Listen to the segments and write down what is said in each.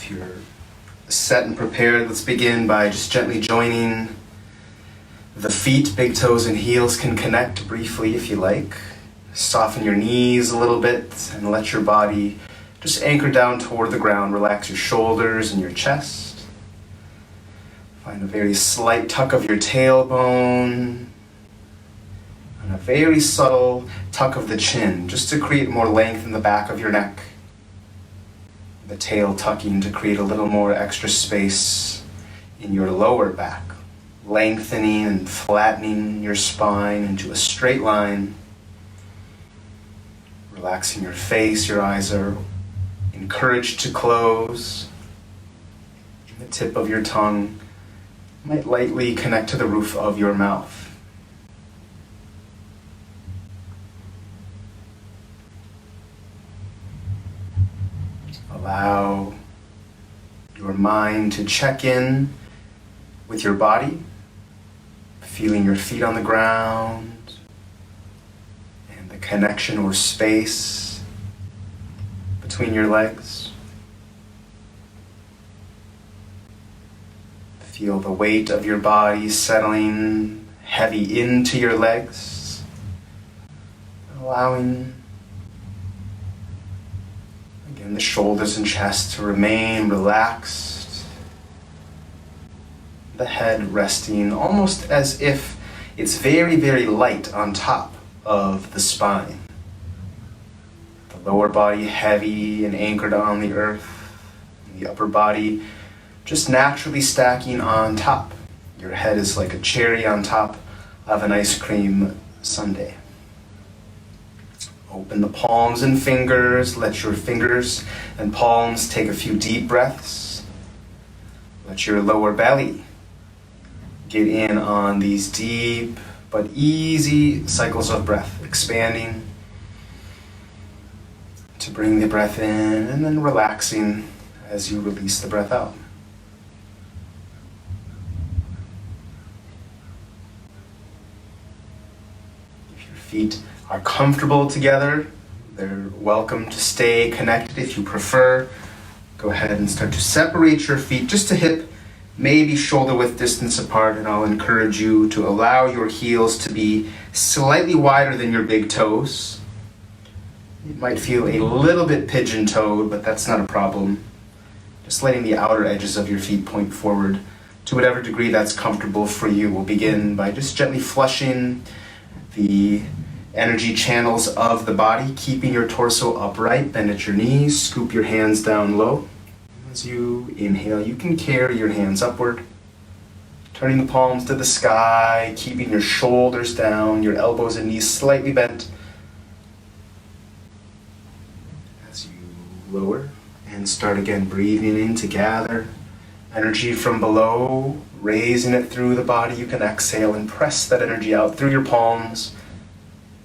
If you're set and prepared, let's begin by just gently joining the feet. Big toes and heels can connect briefly if you like. Soften your knees a little bit and let your body just anchor down toward the ground. Relax your shoulders and your chest. Find a very slight tuck of your tailbone and a very subtle tuck of the chin, just to create more length in the back of your neck. The tail tucking to create a little more extra space in your lower back, lengthening and flattening your spine into a straight line. Relaxing your face, your eyes are encouraged to close. The tip of your tongue might lightly connect to the roof of your mouth. Allow your mind to check in with your body, feeling your feet on the ground and the connection or space between your legs. Feel the weight of your body settling heavy into your legs, allowing again the shoulders and chest to remain relaxed, the head resting almost as if it's very, very light on top of the spine. The lower body heavy and anchored on the earth, and the upper body just naturally stacking on top. Your head is like a cherry on top of an ice cream sundae. Open the palms and fingers. Let your fingers and palms take a few deep breaths. Let your lower belly get in on these deep but easy cycles of breath, expanding to bring the breath in and then relaxing as you release the breath out. If your feet are comfortable together, they're welcome to stay connected. If you prefer, go ahead and start to separate your feet just to hip, maybe shoulder width distance apart, and I'll encourage you to allow your heels to be slightly wider than your big toes. You might feel a little bit pigeon-toed, but that's not a problem. Just letting the outer edges of your feet point forward to whatever degree that's comfortable for you. We'll begin by just gently flushing the energy channels of the body, keeping your torso upright. Bend at your knees, scoop your hands down low. As you inhale, you can carry your hands upward, turning the palms to the sky, keeping your shoulders down, your elbows and knees slightly bent. As you lower and start again, breathing in to gather energy from below, raising it through the body. You can exhale and press that energy out through your palms,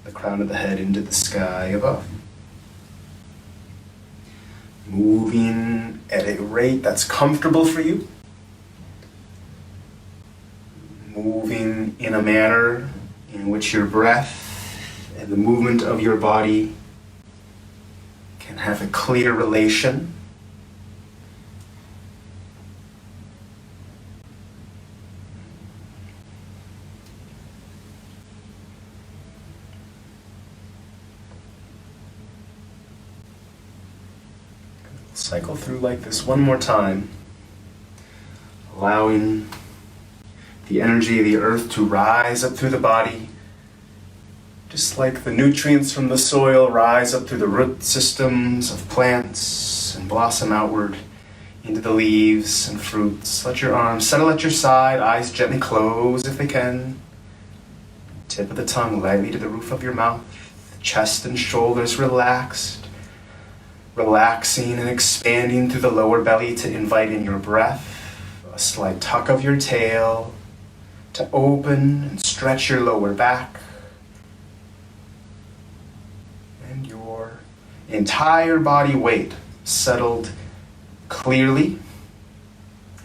the crown of the head into the sky above. Moving at a rate that's comfortable for you. Moving in a manner in which your breath and the movement of your body can have a clear relation. Cycle through like this one more time, allowing the energy of the earth to rise up through the body, just like the nutrients from the soil rise up through the root systems of plants and blossom outward into the leaves and fruits. Let your arms settle at your side, eyes gently close if they can. Tip of the tongue lightly to the roof of your mouth, chest and shoulders relaxed. Relaxing and expanding through the lower belly to invite in your breath, a slight tuck of your tail to open and stretch your lower back, and your entire body weight settled clearly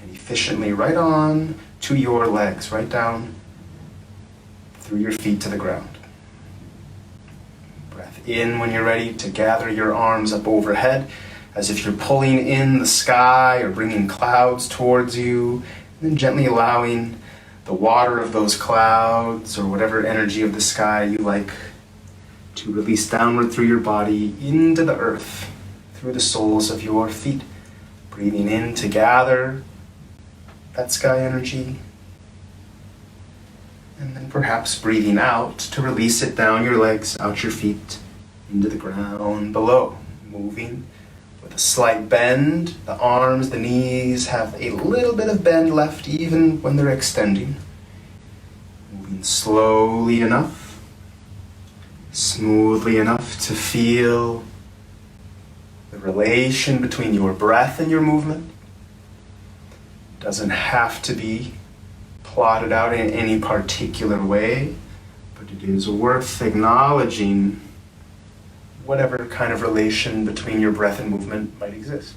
and efficiently right on to your legs, right down through your feet to the ground. Breath in when you're ready to gather your arms up overhead. as if you're pulling in the sky or bringing clouds towards you, and then gently allowing the water of those clouds or whatever energy of the sky you like to release downward through your body into the earth, through the soles of your feet. Breathing in to gather that sky energy, and then perhaps breathing out to release it down your legs, out your feet, into the ground below. Moving with a slight bend. The arms, the knees have a little bit of bend left even when they're extending. Moving slowly enough, smoothly enough to feel the relation between your breath and your movement. Doesn't have to be plotted out in any particular way, but it is worth acknowledging whatever kind of relation between your breath and movement might exist.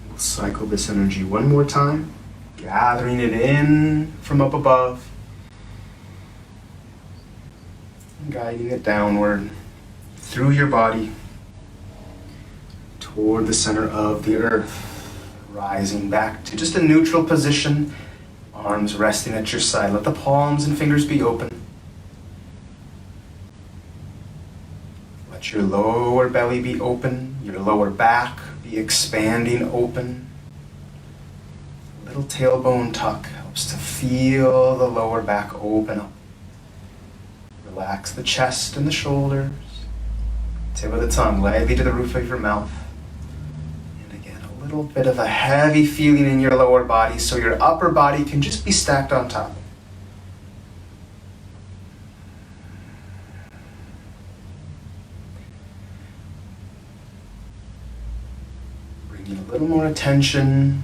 We'll cycle this energy one more time, gathering it in from up above, guiding it downward through your body toward the center of the earth, rising back to just a neutral position, arms resting at your side. Let the palms and fingers be open. Let your lower belly be open, your lower back be expanding open. A little tailbone tuck helps to feel the lower back open up. Relax the chest and the shoulders. Tip of the tongue lightly to the roof of your mouth. And again, a little bit of a heavy feeling in your lower body so your upper body can just be stacked on top. Bringing a little more attention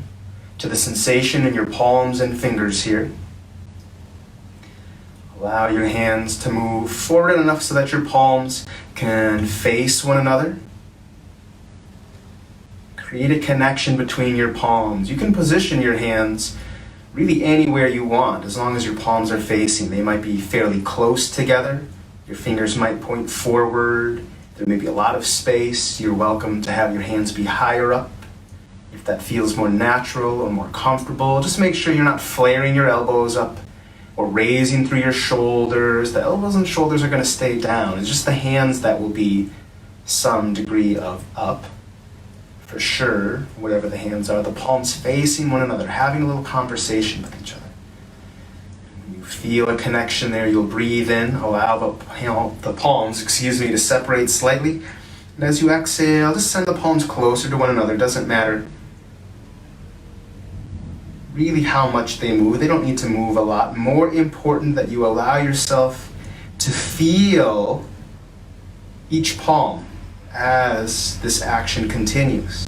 to the sensation in your palms and fingers here. Allow your hands to move forward enough so that your palms can face one another. Create a connection between your palms. You can position your hands really anywhere you want as long as your palms are facing. They might be fairly close together. Your fingers might point forward. There may be a lot of space. You're welcome to have your hands be higher up if that feels more natural or more comfortable. Just make sure you're not flaring your elbows up or raising through your shoulders. The elbows and shoulders are going to stay down. It's just the hands that will be some degree of up. For sure, whatever the hands are, the palms facing one another, having a little conversation with each other. When you feel a connection there, you'll breathe in, allow the palms, to separate slightly. And as you exhale, just send the palms closer to one another. It doesn't matter really how much they move. They don't need to move a lot. More important that you allow yourself to feel each palm as this action continues.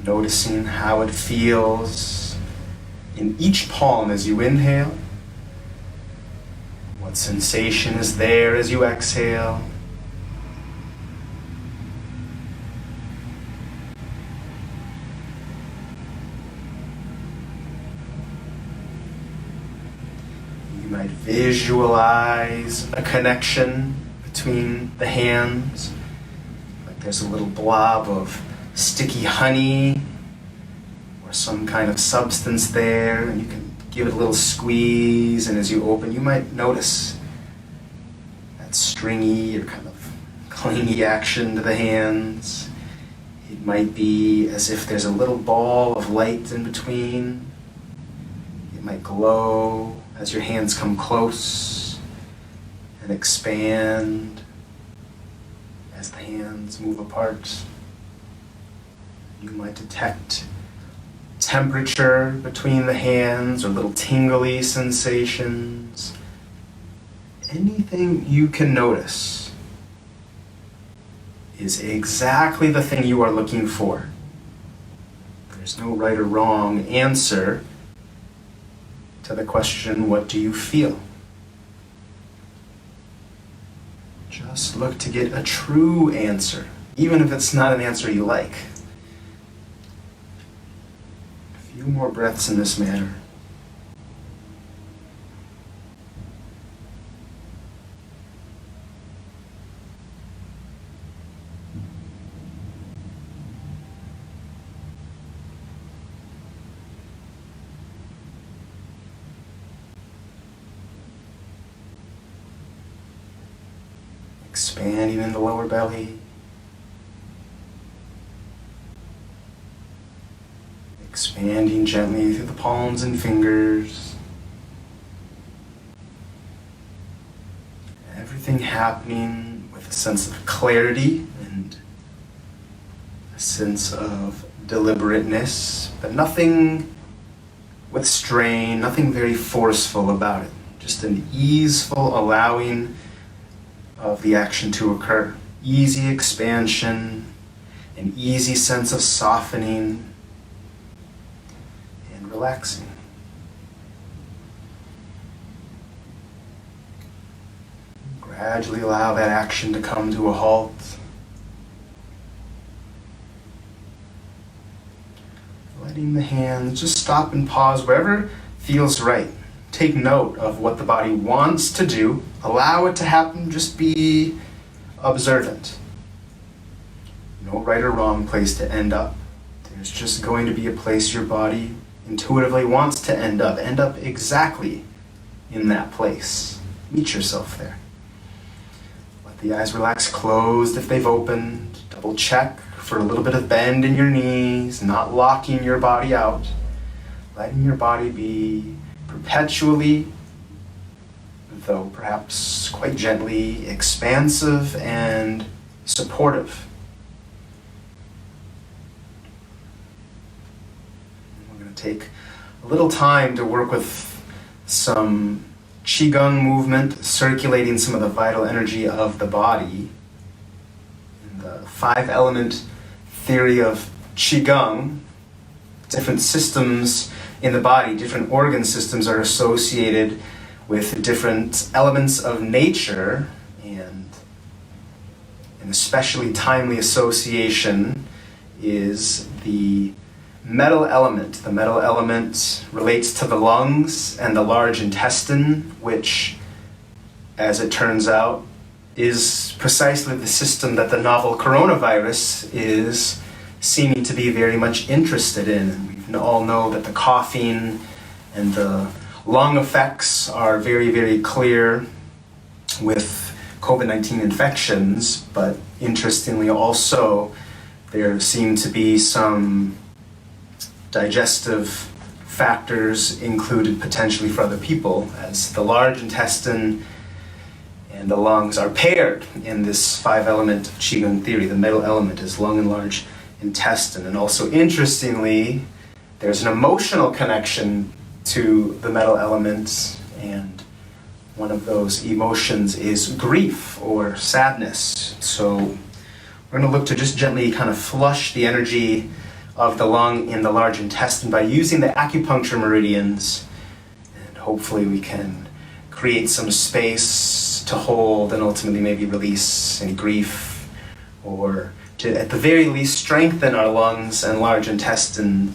Noticing how it feels in each palm as you inhale. What sensation is there as you exhale. You might visualize a connection between the hands. Like there's a little blob of sticky honey or some kind of substance there, and you can give it a little squeeze, and as you open, you might notice that stringy or kind of clingy action to the hands. It might be as if there's a little ball of light in between. It might glow as your hands come close and expand as the hands move apart. You might detect temperature between the hands or little tingly sensations. Anything you can notice is exactly the thing you are looking for. There's no right or wrong answer to the question, what do you feel? Just look to get a true answer, even if it's not an answer you like. A few more breaths in this manner. Expanding in the lower belly. Expanding gently through the palms and fingers. Everything happening with a sense of clarity and a sense of deliberateness, but nothing with strain, nothing very forceful about it. Just an easeful allowing of the action to occur. Easy expansion, an easy sense of softening and relaxing. Gradually allow that action to come to a halt. Letting the hands just stop and pause wherever feels right. Take note of what the body wants to do. Allow it to happen. Just be observant. No right or wrong place to end up. There's just going to be a place your body intuitively wants to end up. End up exactly in that place. Meet yourself there. Let the eyes relax closed if they've opened. Double check for a little bit of bend in your knees, not locking your body out. Letting your body be perpetually, though perhaps quite gently, expansive and supportive. We're going to take a little time to work with some Qigong movement, circulating some of the vital energy of the body. In the 5-element theory of Qigong, different systems in the body, different organ systems are associated with different elements of nature, and an especially timely association is the metal element. The metal element relates to the lungs and the large intestine, which, as it turns out, is precisely the system that the novel coronavirus is seeming to be very much interested in. We all know that the coughing and the lung effects are very, very clear with COVID-19 infections, but interestingly also there seem to be some digestive factors included potentially for other people, as the large intestine and the lungs are paired in this 5-element Qigong theory. The metal element is lung and large intestine. And also interestingly, there's an emotional connection to the metal elements, and one of those emotions is grief or sadness. So we're going to look to just gently kind of flush the energy of the lung in the large intestine by using the acupuncture meridians, and hopefully we can create some space to hold and ultimately maybe release any grief, or to at the very least strengthen our lungs and large intestine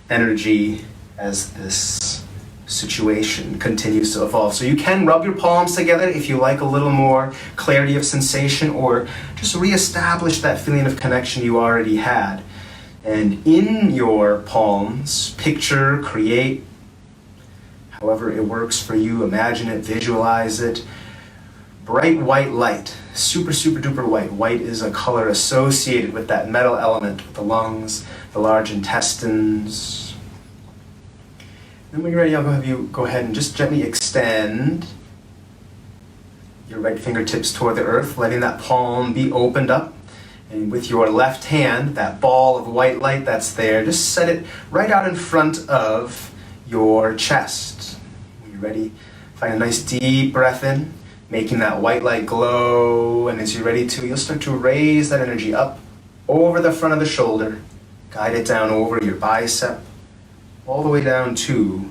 energy as this situation continues to evolve. So you can rub your palms together if you like a little more clarity of sensation, or just reestablish that feeling of connection you already had. And in your palms, picture, create, however it works for you, imagine it, visualize it, bright white light, super, super duper white. White is a color associated with that metal element, with the lungs, the large intestines. Then when you're ready, I'll have you go ahead and just gently extend your right fingertips toward the earth, letting that palm be opened up. And with your left hand, that ball of white light that's there, just set it right out in front of your chest. When you're ready, find a nice deep breath in, making that white light glow. And as you're ready to, you'll start to raise that energy up over the front of the shoulder, guide it down over your bicep, all the way down to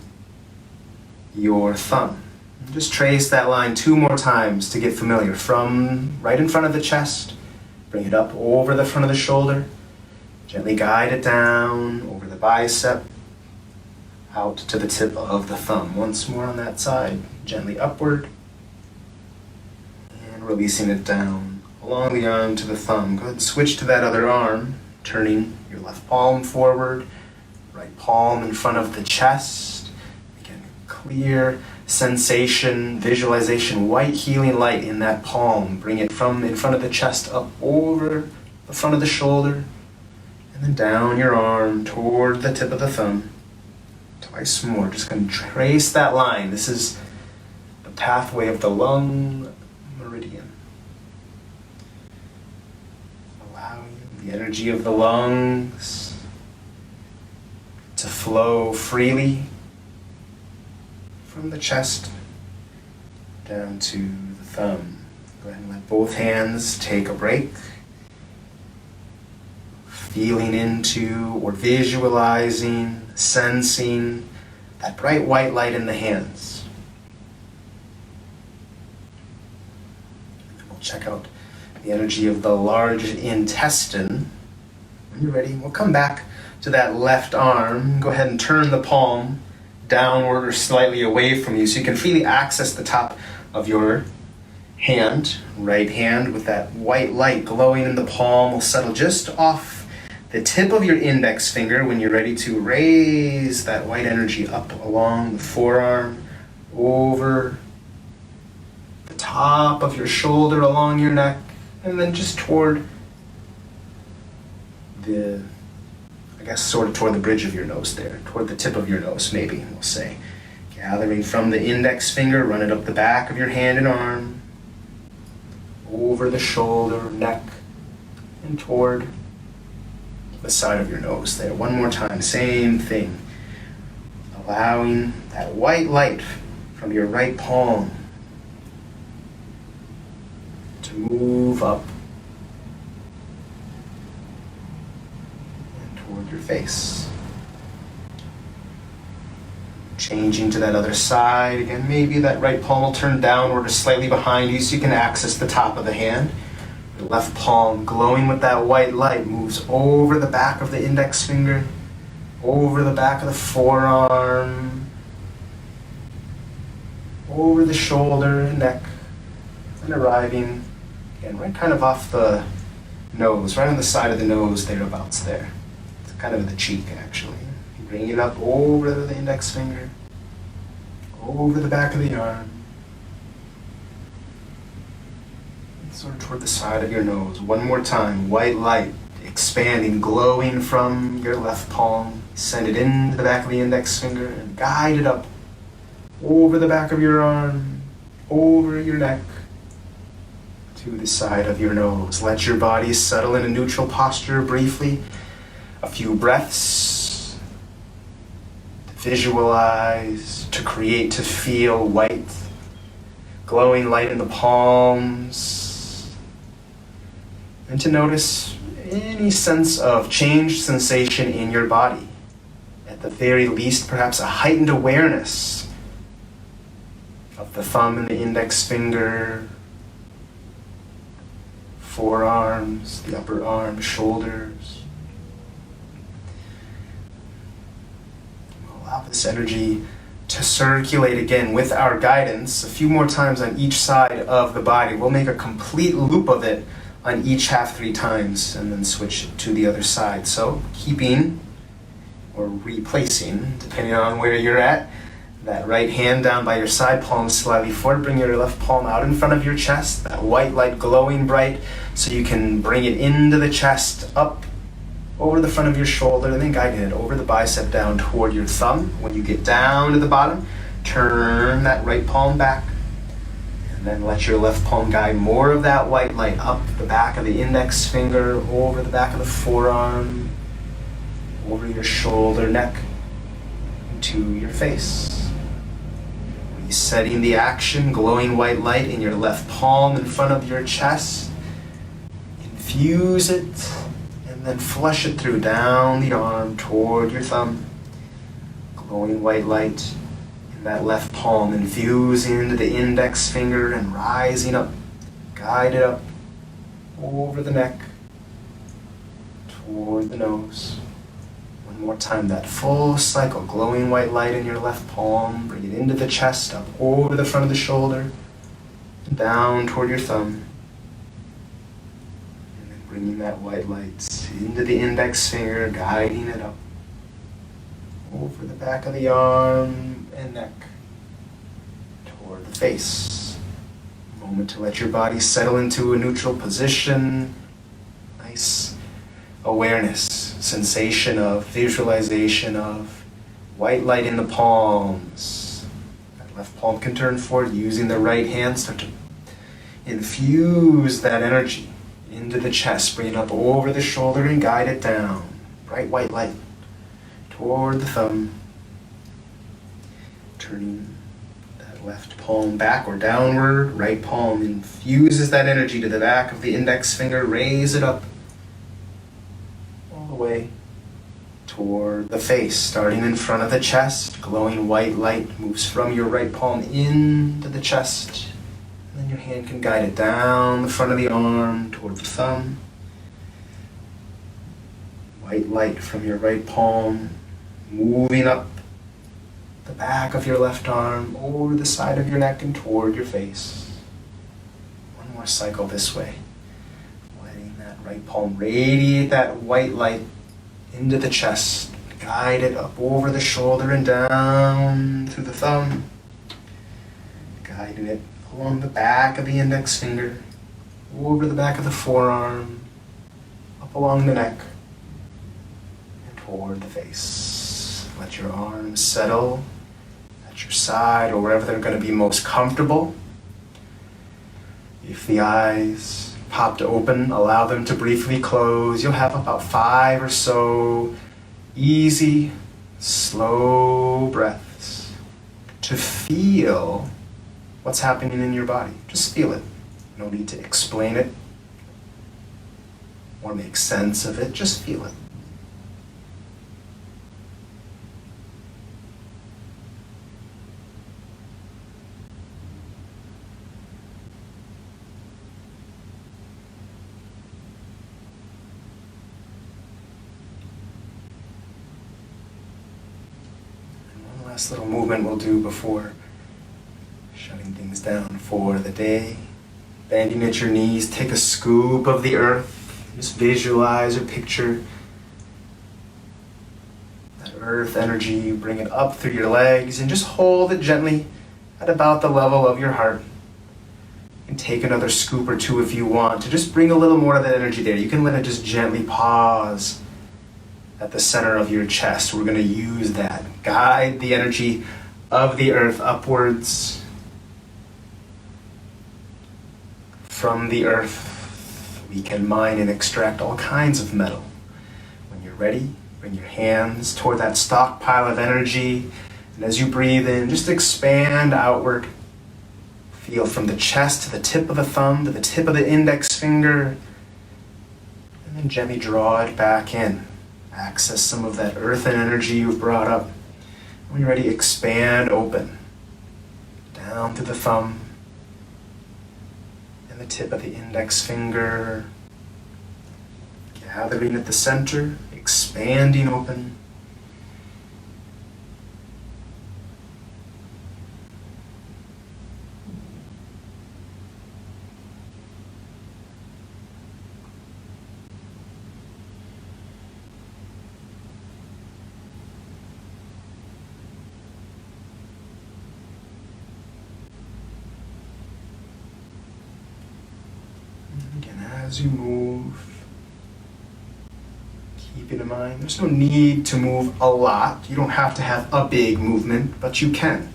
your thumb. And just trace that line 2 more times to get familiar. From right in front of the chest, bring it up over the front of the shoulder, gently guide it down over the bicep, out to the tip of the thumb. Once more on that side, gently upward, and releasing it down along the arm to the thumb. Go ahead and switch to that other arm, turning your left palm forward, right palm in front of the chest. Again, clear sensation, visualization, white healing light in that palm. Bring it from in front of the chest up over the front of the shoulder, and then down your arm toward the tip of the thumb. Twice more. Just going to trace that line. This is the pathway of the lung meridian. Allowing the energy of the lungs to flow freely from the chest down to the thumb. Go ahead and let both hands take a break. Feeling into or visualizing, sensing that bright white light in the hands. And then we'll check out the energy of the large intestine. When you're ready, we'll come back to that left arm. Go ahead and turn the palm downward or slightly away from you so you can freely access the top of your hand. Right hand with that white light glowing in the palm will settle just off the tip of your index finger when you're ready to raise that white energy up along the forearm, over the top of your shoulder, along your neck, and then just toward the, sort of toward the bridge of your nose there, toward the tip of your nose, maybe, we'll say. Gathering from the index finger, run it up the back of your hand and arm, over the shoulder, neck, and toward the side of your nose there. One more time, same thing. Allowing that white light from your right palm to move up and toward your face. Changing to that other side. Again, maybe that right palm will turn downward or slightly behind you so you can access the top of the hand. The left palm, glowing with that white light, moves over the back of the index finger, over the back of the forearm, over the shoulder and neck, and arriving, again, right kind of off the nose, right on the side of the nose, thereabouts there. It's kind of the cheek, actually. Bring it up over the index finger, over the back of the arm, sort of toward the side of your nose. One more time, white light expanding, glowing from your left palm. Send it into the back of the index finger and guide it up over the back of your arm, over your neck, to the side of your nose. Let your body settle in a neutral posture briefly. A few breaths to visualize, to create, to feel white, glowing light in the palms. And to notice any sense of changed sensation in your body. At the very least, perhaps a heightened awareness of the thumb and the index finger, forearms, the upper arm, shoulders. Allow this energy to circulate again with our guidance a few more times on each side of the body. We'll make a complete loop of it on each half 3 times and then switch to the other side. So keeping or replacing, depending on where you're at, that right hand down by your side, palm slightly forward. Bring your left palm out in front of your chest, that white light glowing bright, so you can bring it into the chest, up over the front of your shoulder, and then guiding it over the bicep down toward your thumb. When you get down to the bottom, turn that right palm back. And then let your left palm guide more of that white light up the back of the index finger, over the back of the forearm, over your shoulder, neck, to your face. Resetting the action, glowing white light in your left palm in front of your chest. Infuse it, and then flush it through down the arm toward your thumb. Glowing white light that left palm, infusing into the index finger and rising up, guide it up over the neck, toward the nose. One more time, that full cycle, glowing white light in your left palm, bring it into the chest, up over the front of the shoulder, and down toward your thumb. And then bringing that white light into the index finger, guiding it up over the back of the arm and neck, toward the face. A moment to let your body settle into a neutral position. Nice awareness, sensation of, visualization of white light in the palms. That left palm can turn forward, using the right hand. Start to infuse that energy into the chest, bring it up over the shoulder and guide it down. Bright white light toward the thumb. Turning that left palm back or downward, right palm infuses that energy to the back of the index finger, raise it up all the way toward the face, starting in front of the chest. Glowing white light moves from your right palm into the chest, and then your hand can guide it down the front of the arm toward the thumb. White light from your right palm moving up the back of your left arm, over the side of your neck and toward your face. One more cycle this way. Letting that right palm radiate that white light into the chest. Guide it up over the shoulder and down through the thumb. Guiding it along the back of the index finger, over the back of the forearm, up along the neck, and toward the face. Let your arms settle at your side or wherever they're going to be most comfortable. If the eyes popped open, allow them to briefly close. You'll have about 5 or so easy, slow breaths to feel what's happening in your body. Just feel it. No need to explain it or make sense of it. Just feel it. Last little movement we'll do before shutting things down for the day. Bending at your knees, take a scoop of the earth. Just visualize or picture that earth energy. Bring it up through your legs and just hold it gently at about the level of your heart. And take another scoop or two if you want to just bring a little more of that energy there. You can let it just gently pause at the center of your chest. We're going to use that. Guide the energy of the earth upwards. From the earth, we can mine and extract all kinds of metal. When you're ready, bring your hands toward that stockpile of energy. And as you breathe in, just expand outward. Feel from the chest to the tip of the thumb, to the tip of the index finger. And then gently draw it back in. Access some of that earthen energy you've brought up. When you're ready, expand open. Down to the thumb and the tip of the index finger. Gathering at the center, expanding open. As you move, keep it in mind, there's no need to move a lot. You don't have to have a big movement, but you can.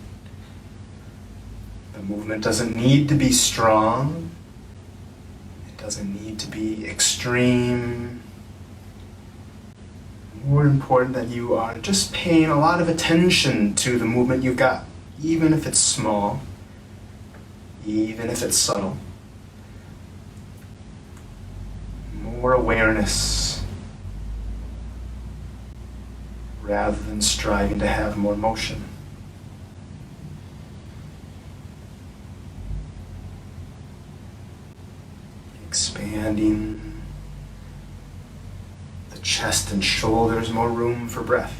The movement doesn't need to be strong. It doesn't need to be extreme. More important that you are just paying a lot of attention to the movement you've got, even if it's small, even if it's subtle. More awareness rather than striving to have more motion. Expanding the chest and shoulders, more room for breath.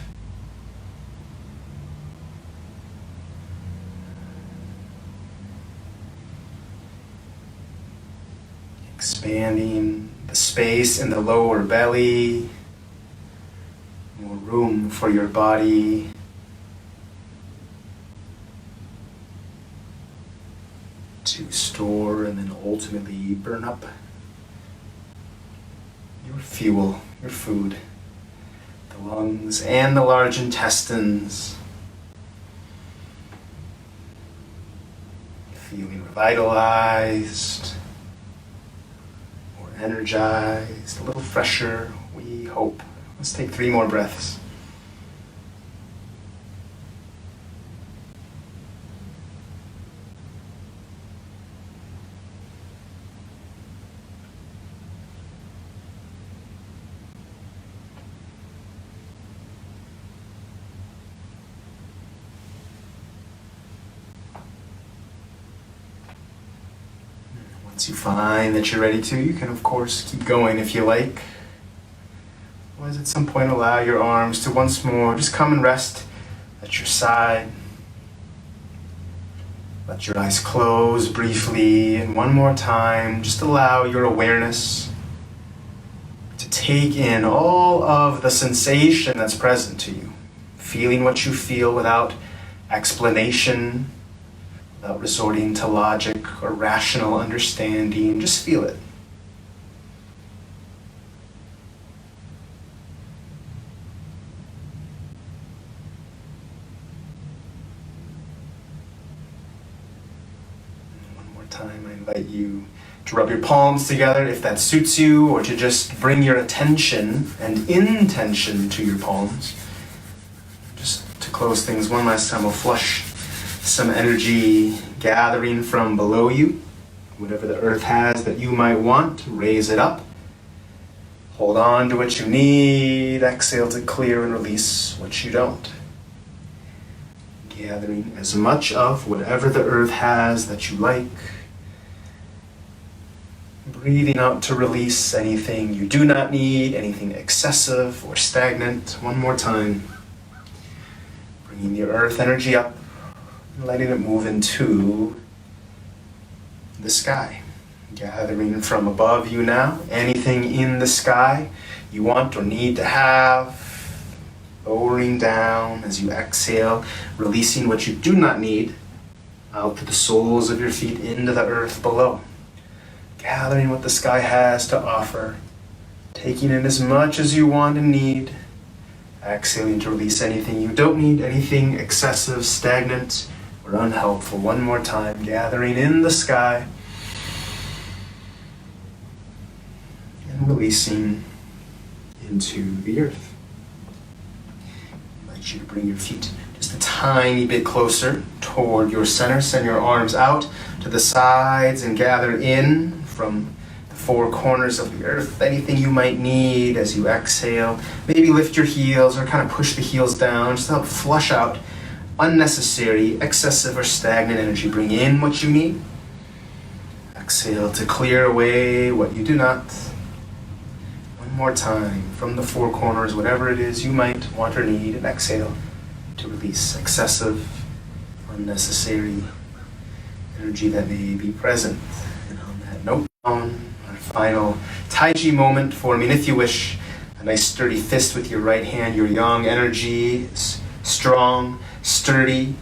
Expanding the space in the lower belly, more room for your body to store and then ultimately burn up your fuel, your food, the lungs and the large intestines. Feeling revitalized or energized, a little fresher, we hope. Let's take 3 more breaths. Once you find that you're ready to, you can of course keep going if you like. Otherwise, at some point, allow your arms to once more just come and rest at your side. Let your eyes close briefly, and one more time, just allow your awareness to take in all of the sensation that's present to you. Feeling what you feel without explanation, without resorting to logic or rational understanding. Just feel it. One more time, I invite you to rub your palms together if that suits you, or to just bring your attention and intention to your palms. Just to close things one last time, we'll flush some energy gathering from below you. Whatever the earth has that you might want, raise it up. Hold on to what you need. Exhale to clear and release what you don't. Gathering as much of whatever the earth has that you like. Breathing out to release anything you do not need, anything excessive or stagnant. One more time. Bringing the earth energy up. Letting it move into the sky. Gathering from above you now. Anything in the sky you want or need to have. Lowering down as you exhale. Releasing what you do not need out to the soles of your feet into the earth below. Gathering what the sky has to offer. Taking in as much as you want and need. Exhaling to release anything you don't need. Anything excessive, stagnant, or unhelpful. One more time, gathering in the sky and releasing into the earth. I invite you to bring your feet just a tiny bit closer toward your center. Send your arms out to the sides and gather in from the 4 corners of the earth. Anything you might need as you exhale. Maybe lift your heels or kind of push the heels down just to help flush out unnecessary, excessive, or stagnant energy. Bring in what you need. Exhale to clear away what you do not. One more time from the 4 corners, whatever it is you might want or need, and exhale to release excessive, unnecessary energy that may be present. And on that note, on our final Tai Chi moment, forming, if you wish, a nice sturdy fist with your right hand. Your yang energy is strong, sturdy,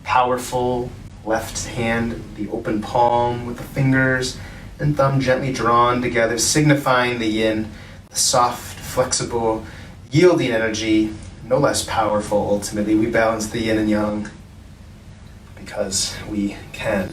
powerful. Left hand, the open palm with the fingers and thumb gently drawn together, signifying the yin, the soft, flexible, yielding energy, no less powerful ultimately. We balance the yin and yang because we can.